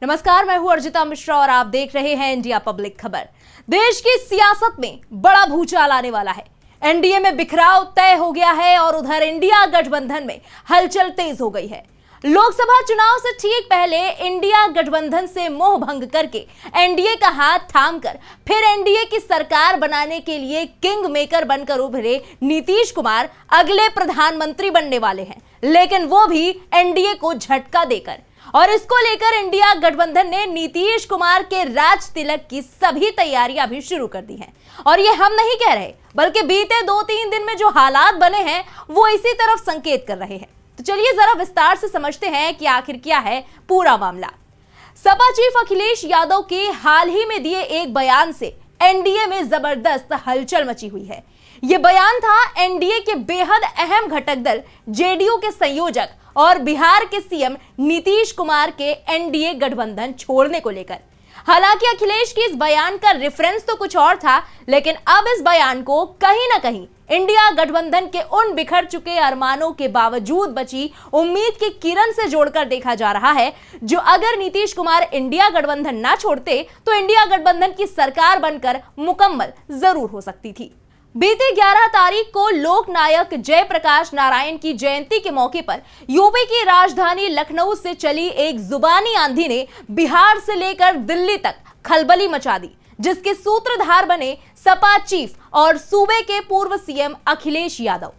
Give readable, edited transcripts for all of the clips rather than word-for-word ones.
नमस्कार, मैं हूं अर्जिता मिश्रा और आप देख रहे हैं इंडिया पब्लिक खबर। देश की सियासत में बड़ा भूचाल आने वाला है। एनडीए में बिखराव तय हो गया है और उधर इंडिया गठबंधन में हलचल तेज हो गई है। लोकसभा चुनाव से ठीक पहले इंडिया गठबंधन से मोह भंग करके एनडीए का हाथ थामकर फिर एनडीए की सरकार बनाने के लिए किंग मेकर बनकर उभरे नीतीश कुमार अगले प्रधानमंत्री बनने वाले हैं, लेकिन वो भी एनडीए को झटका देकर। और इसको लेकर इंडिया गठबंधन ने नीतीश कुमार के राज तिलक की सभी तैयारियां भी शुरू कर दी हैं। और ये हम नहीं कह रहे, बल्कि बीते 2-3 दिन में जो हालात बने हैं वो इसी तरफ संकेत कर रहे हैं। तो चलिए जरा विस्तार से समझते हैं कि आखिर क्या है पूरा मामला। सपा चीफ अखिलेश यादव के हाल ही में दिए एक बयान से एनडीए में जबरदस्त हलचल मची हुई है। यह बयान था एनडीए के बेहद अहम घटक दल जेडीयू के संयोजक और बिहार के सीएम नीतीश कुमार के एनडीए गठबंधन छोड़ने को लेकर। हालांकि अखिलेश के इस बयान का रेफरेंस तो कुछ और था, लेकिन अब इस बयान को कहीं ना कहीं इंडिया गठबंधन के उन बिखर चुके अरमानों के बावजूद बची उम्मीद की किरण से जोड़कर देखा जा रहा है, जो अगर नीतीश कुमार इंडिया गठबंधन ना छोड़ते तो इंडिया गठबंधन की सरकार बनकर मुकम्मल जरूर हो सकती थी। बीते 11 तारीख को लोक नायक जयप्रकाश नारायण की जयंती के मौके पर यूपी की राजधानी लखनऊ से चली एक जुबानी आंधी ने बिहार से लेकर दिल्ली तक खलबली मचा दी, जिसके सूत्रधार बने सपा चीफ और सूबे के पूर्व सीएम अखिलेश यादव।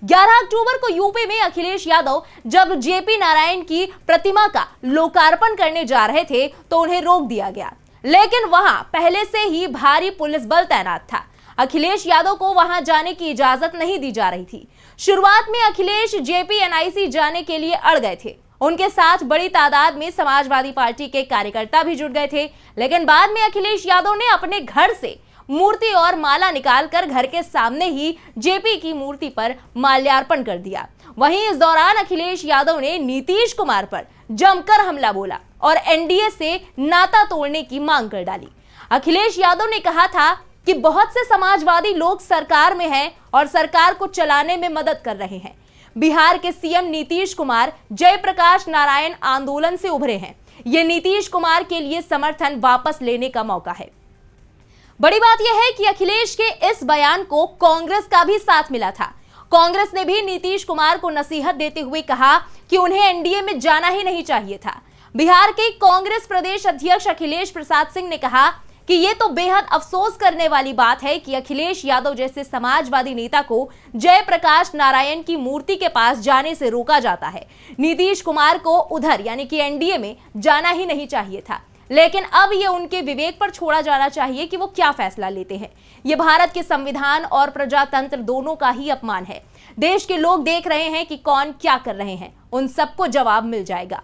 11 अक्टूबर को यूपी में अखिलेश यादव जब जेपी नारायण की प्रतिमा का लोकार्पण करने जा रहे थे तो उन्हें रोक दिया गया, लेकिन वहां पहले से ही भारी पुलिस बल तैनात था। अखिलेश यादव को वहां जाने की इजाजत नहीं दी जा रही थी। शुरुआत में अखिलेश जेपी एनआईसी जाने के लिए अड़ गए थे। उनके साथ बड़ी तादाद में समाजवादी पार्टी के कार्यकर्ता भी जुट गए थे, लेकिन बाद में अखिलेश यादव ने अपने घर से मूर्ति और माला निकालकर घर के सामने ही जेपी की मूर्ति पर माल्यार्पण कर दिया। वहीं इस दौरान अखिलेश यादव ने नीतीश कुमार पर जमकर हमला बोला और एनडीए से नाता तोड़ने की मांग कर डाली। अखिलेश यादव ने कहा था कि बहुत से समाजवादी लोग सरकार में हैं और सरकार को चलाने में मदद कर रहे हैं। बिहार के सीएम नीतीश कुमार जयप्रकाश नारायण आंदोलन से उभरे हैं। ये नीतीश कुमार के लिए समर्थन वापस लेने का मौका है। बड़ी बात यह है कि अखिलेश के इस बयान को कांग्रेस का भी साथ मिला था। कांग्रेस ने भी नीतीश कुमार को नसीहत देते हुए कहा कि उन्हें एनडीए में जाना ही नहीं चाहिए था। बिहार के कांग्रेस प्रदेश अध्यक्ष अखिलेश प्रसाद सिंह ने कहा कि ये तो बेहद अफसोस करने वाली बात है कि अखिलेश यादव जैसे समाजवादी नेता को जयप्रकाश नारायण की मूर्ति के पास जाने से रोका जाता है। नीतीश कुमार को उधर यानी कि एनडीए में जाना ही नहीं चाहिए था, लेकिन अब ये उनके विवेक पर छोड़ा जाना चाहिए कि वो क्या फैसला लेते हैं। ये भारत के संविधान और प्रजातंत्र दोनों का ही अपमान है। देश के लोग देख रहे हैं कि कौन क्या कर रहे हैं, उन सबको जवाब मिल जाएगा।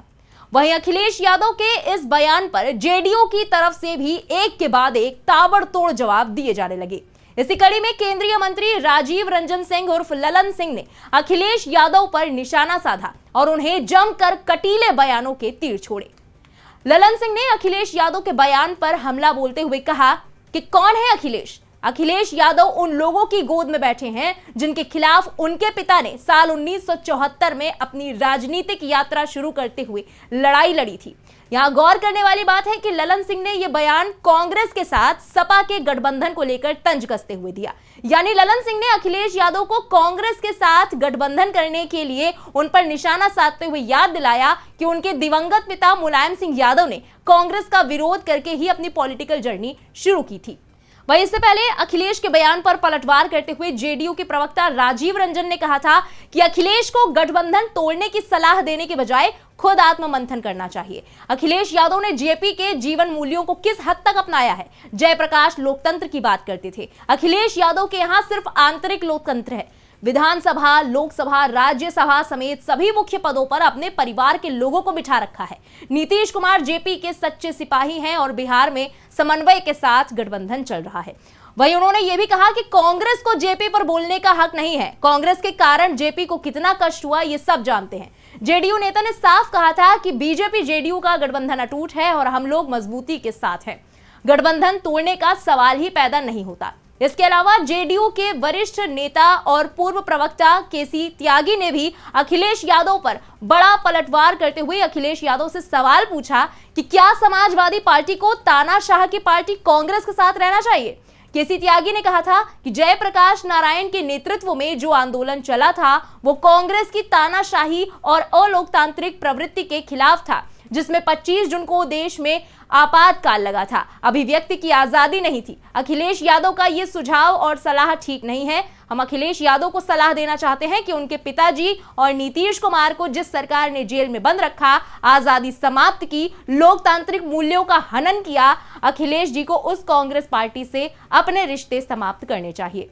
वहीं अखिलेश यादव के इस बयान पर जेडीयू की तरफ से भी एक के बाद एक ताबड़तोड़ जवाब दिए जाने लगे। इसी कड़ी में केंद्रीय मंत्री राजीव रंजन सिंह उर्फ ललन सिंह ने अखिलेश यादव पर निशाना साधा और उन्हें जमकर कटीले बयानों के तीर छोड़े। ललन सिंह ने अखिलेश यादव के बयान पर हमला बोलते हुए कहा कि कौन है अखिलेश? अखिलेश यादव उन लोगों की गोद में बैठे हैं जिनके खिलाफ उनके पिता ने साल 1974 में अपनी राजनीतिक यात्रा शुरू करते हुए लड़ाई लड़ी थी। यहां गौर करने वाली बात है कि ललन सिंह ने यह बयान कांग्रेस के साथ सपा के गठबंधन को लेकर तंज कसते हुए दिया। यानी ललन सिंह ने अखिलेश यादव को कांग्रेस के साथ गठबंधन करने के लिए उन पर निशाना साधते हुए याद दिलाया कि उनके दिवंगत पिता मुलायम सिंह यादव ने कांग्रेस का विरोध करके ही अपनी पॉलिटिकल जर्नी शुरू की थी। वहीं इससे पहले अखिलेश के बयान पर पलटवार करते हुए जेडीयू के प्रवक्ता राजीव रंजन ने कहा था कि अखिलेश को गठबंधन तोड़ने की सलाह देने के बजाय खुद आत्ममंथन करना चाहिए। अखिलेश यादव ने जेपी के जीवन मूल्यों को किस हद तक अपनाया है? जयप्रकाश लोकतंत्र की बात करते थे। अखिलेश यादव के यहाँ सिर्फ आंतरिक लोकतंत्र है। विधानसभा, लोकसभा, राज्यसभा समेत सभी मुख्य पदों पर अपने परिवार के लोगों को बिठा रखा है। नीतीश कुमार जेपी के सच्चे सिपाही हैं और बिहार में समन्वय के साथ गठबंधन चल रहा है। वहीं उन्होंने ये भी कहा कि कांग्रेस को जेपी पर बोलने का हक नहीं है। कांग्रेस के कारण जेपी को कितना कष्ट हुआ ये सब जानते हैं। जेडीयू नेता ने साफ कहा था कि बीजेपी जेडीयू का गठबंधन अटूट है और हम लोग मजबूती के साथ हैं। गठबंधन तोड़ने का सवाल ही पैदा नहीं होता। इसके अलावा जेडीयू के वरिष्ठ नेता और पूर्व प्रवक्ता केसी त्यागी ने भी अखिलेश यादव पर बड़ा पलटवार करते हुए अखिलेश यादव से सवाल पूछा कि क्या समाजवादी पार्टी को तानाशाह की पार्टी कांग्रेस के साथ रहना चाहिए। केसी त्यागी ने कहा था कि जयप्रकाश नारायण के नेतृत्व में जो आंदोलन चला था वो कांग्रेस की तानाशाही और अलोकतांत्रिक प्रवृत्ति के खिलाफ था, जिसमें 25 जून को देश में आपातकाल लगा था, अभिव्यक्ति की आजादी नहीं थी। अखिलेश यादव का ये सुझाव और सलाह ठीक नहीं है। हम अखिलेश यादव को सलाह देना चाहते हैं कि उनके पिताजी और नीतीश कुमार को जिस सरकार ने जेल में बंद रखा, आजादी समाप्त की, लोकतांत्रिक मूल्यों का हनन किया, अखिलेश जी को उस कांग्रेस पार्टी से अपने रिश्ते समाप्त करने चाहिए।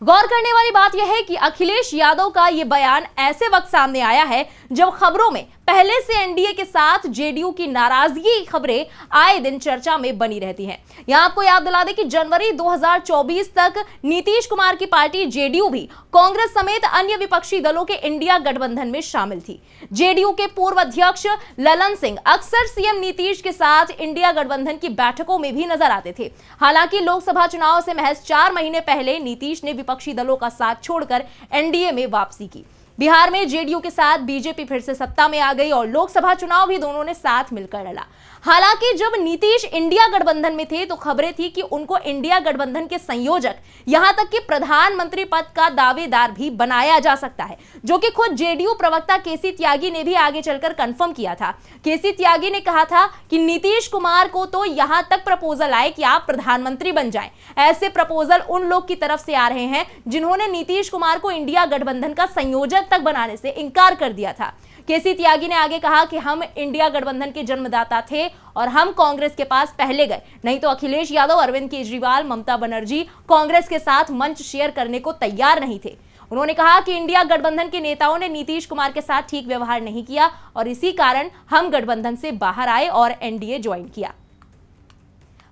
गौर करने वाली बात यह है कि अखिलेश यादव का यह बयान ऐसे वक्त सामने आया है जब खबरों में पहले से एनडीए के साथ जेडीयू की नाराजगी की खबरें आए दिन चर्चा में बनी रहती हैं। यहां आपको याद दिला दें कि जनवरी 2024 तक नीतीश कुमार की पार्टी जेडीयू भी कांग्रेस समेत अन्य विपक्षी दलों के इंडिया गठबंधन में शामिल थी। जेडीयू के पूर्व अध्यक्ष ललन सिंह अक्सर सीएम नीतीश के साथ इंडिया गठबंधन की बैठकों में भी नजर आते थे। हालांकि लोकसभा चुनाव से महज 4 महीने पहले नीतीश ने विपक्षी दलों का साथ छोड़कर एनडीए में वापसी की। बिहार में जेडीयू के साथ बीजेपी फिर से सत्ता में आ गई और लोकसभा चुनाव भी दोनों ने साथ मिलकर लड़ा। हालांकि जब नीतीश इंडिया गठबंधन में थे तो खबरें थी कि उनको इंडिया गठबंधन के संयोजक, यहां तक कि प्रधानमंत्री पद का दावेदार भी बनाया जा सकता है, जो कि खुद जेडीयू प्रवक्ता केसी त्यागी ने भी आगे चलकर कंफर्म किया था। केसी त्यागी ने कहा था कि नीतीश कुमार को तो यहां तक प्रपोजल आए कि आप प्रधानमंत्री बन जाएं। ऐसे प्रपोजल उन लोग की तरफ से आ रहे हैं जिन्होंने नीतीश कुमार को इंडिया गठबंधन का संयोजक तक बनाने से इनकार कर दिया था। केसी त्यागी ने आगे कहा कि हम इंडिया गठबंधन के जन्मदाता थे और हम कांग्रेस के पास पहले गए, नहीं तो अखिलेश यादव, अरविंद केजरीवाल, ममता बनर्जी कांग्रेस के साथ मंच शेयर करने को तैयार नहीं थे। उन्होंने कहा कि इंडिया गठबंधन के नेताओं ने नीतीश कुमार के साथ ठीक व्यवहार नहीं किया और इसी कारण हम गठबंधन से बाहर आए और एनडीए ज्वाइन किया।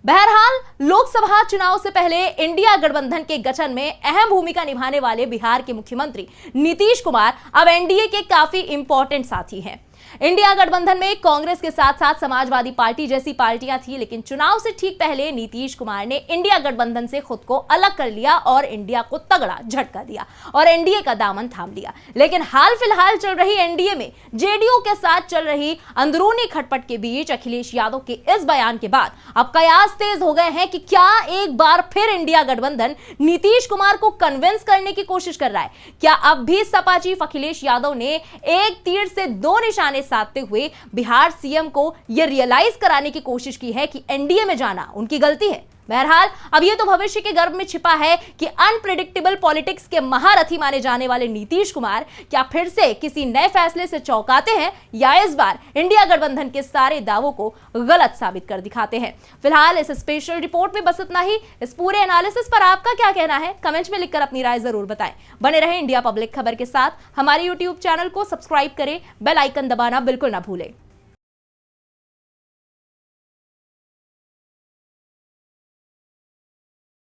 बहरहाल लोकसभा चुनाव से पहले इंडिया गठबंधन के गठन में अहम भूमिका निभाने वाले बिहार के मुख्यमंत्री नीतीश कुमार अब एनडीए के काफी इंपॉर्टेंट साथी हैं। इंडिया गठबंधन में कांग्रेस के साथ साथ समाजवादी पार्टी जैसी पार्टियां थी, लेकिन चुनाव से ठीक पहले नीतीश कुमार ने इंडिया गठबंधन से खुद को अलग कर लिया और इंडिया को तगड़ा झटका दिया और एनडीए का दामन थाम लिया। लेकिन हाल फिलहाल चल रही एनडीए में जेडीयू के साथ चल रही अंदरूनी खटपट के बीच अखिलेश यादव के इस बयान के बाद अब कयास तेज हो गए हैं कि क्या एक बार फिर इंडिया गठबंधन नीतीश कुमार को कन्विंस करने की कोशिश कर रहा है। क्या अब भी सपा चीफ अखिलेश यादव ने एक तीर से 2 निशाने साधते हुए बिहार सीएम को यह रियलाइज कराने की कोशिश की है कि एनडीए में जाना उनकी गलती है। बहरहाल अब यह तो भविष्य के गर्भ में छिपा है कि अनप्रेडिक्टेबल पॉलिटिक्स के महारथी माने जाने वाले नीतीश कुमार क्या फिर से किसी नए फैसले से चौंकाते हैं या इस बार इंडिया गठबंधन के सारे दावों को गलत साबित कर दिखाते हैं। फिलहाल इस स्पेशल रिपोर्ट में बस इतना ही। इस पूरे एनालिसिस पर आपका क्या कहना है, कमेंट में लिखकर अपनी राय जरूर बताएं। बने रहे इंडिया पब्लिक खबर के साथ। हमारे यूट्यूब चैनल को सब्सक्राइब करें, बेल आइकन दबाना बिल्कुल ना भूलें।